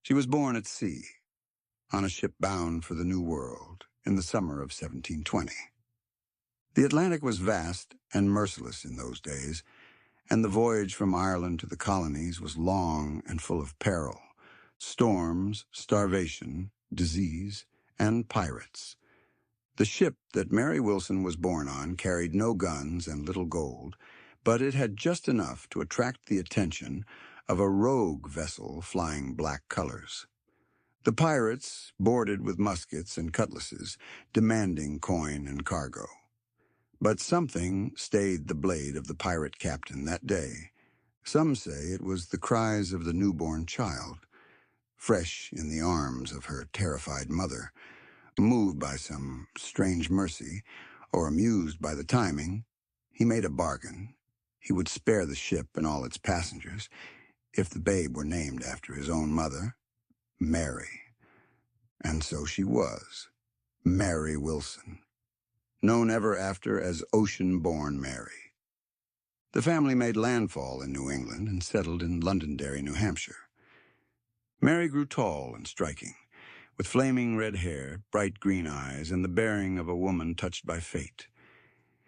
She was born at sea, on a ship bound for the New World in the summer of 1720. The Atlantic was vast and merciless in those days, and the voyage from Ireland to the colonies was long and full of peril, storms, starvation, disease, and pirates. The ship that Mary Wilson was born on carried no guns and little gold, but it had just enough to attract the attention of a rogue vessel flying black colors. The pirates boarded with muskets and cutlasses, demanding coin and cargo. But something stayed the blade of the pirate captain that day. Some say it was the cries of the newborn child, fresh in the arms of her terrified mother. Moved by some strange mercy, or amused by the timing, he made a bargain. He would spare the ship and all its passengers if the babe were named after his own mother, Mary. And so she was, Mary Wilson, known ever after as Ocean-born Mary. The family made landfall in New England and settled in Londonderry, New Hampshire. Mary grew tall and striking, with flaming red hair, bright green eyes, and the bearing of a woman touched by fate.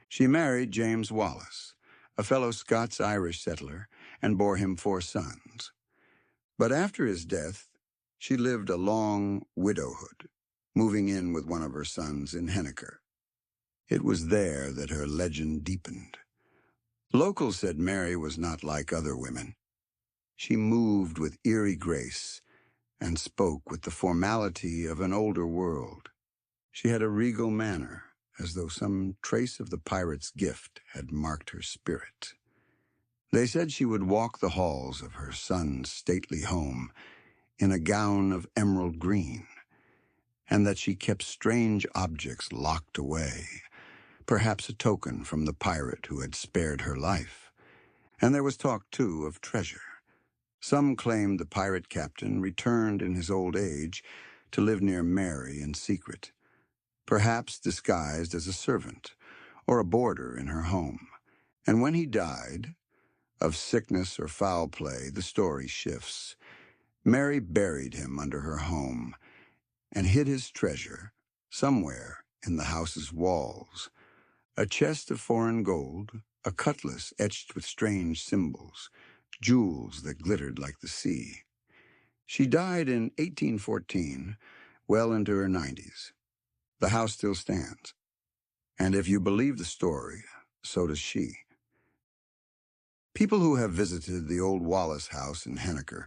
She married James Wallace, a fellow Scots-Irish settler, and bore him 4 sons. But after his death, she lived a long widowhood, moving in with one of her sons in Henniker. It was there that her legend deepened. Locals said Mary was not like other women. She moved with eerie grace and spoke with the formality of an older world. She had a regal manner, as though some trace of the pirate's gift had marked her spirit. They said she would walk the halls of her son's stately home in a gown of emerald green, and that she kept strange objects locked away, perhaps a token from the pirate who had spared her life. And there was talk, too, of treasure. Some claimed the pirate captain returned in his old age to live near Mary in secret, perhaps disguised as a servant or a boarder in her home. And when he died, of sickness or foul play, the story shifts. Mary buried him under her home and hid his treasure somewhere in the house's walls. A chest of foreign gold, a cutlass etched with strange symbols, jewels that glittered like the sea. She died in 1814, well into her 90s. The house still stands, and if you believe the story, so does she. People who have visited the old Wallace house in Henniker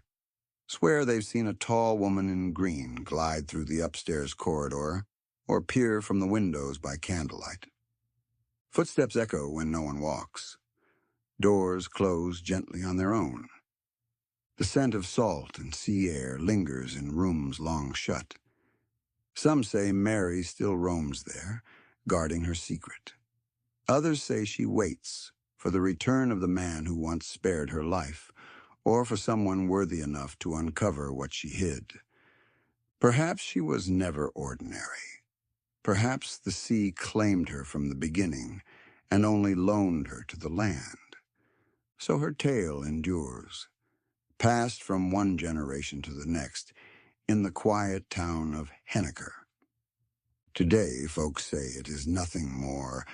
swear they've seen a tall woman in green glide through the upstairs corridor or peer from the windows by candlelight. Footsteps echo when no one walks. Doors close gently on their own. The scent of salt and sea air lingers in rooms long shut. Some say Mary still roams there, guarding her secret. Others say she waits for the return of the man who once spared her life, or for someone worthy enough to uncover what she hid. Perhaps she was never ordinary. Perhaps the sea claimed her from the beginning and only loaned her to the land. So her tale endures, passed from one generation to the next, in the quiet town of Henniker. Today, folks say it is nothing more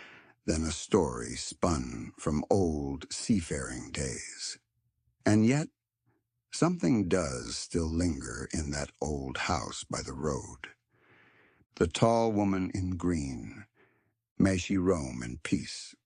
than a story spun from old seafaring days. And yet, something does still linger in that old house by the road. The tall woman in green, may she roam in peace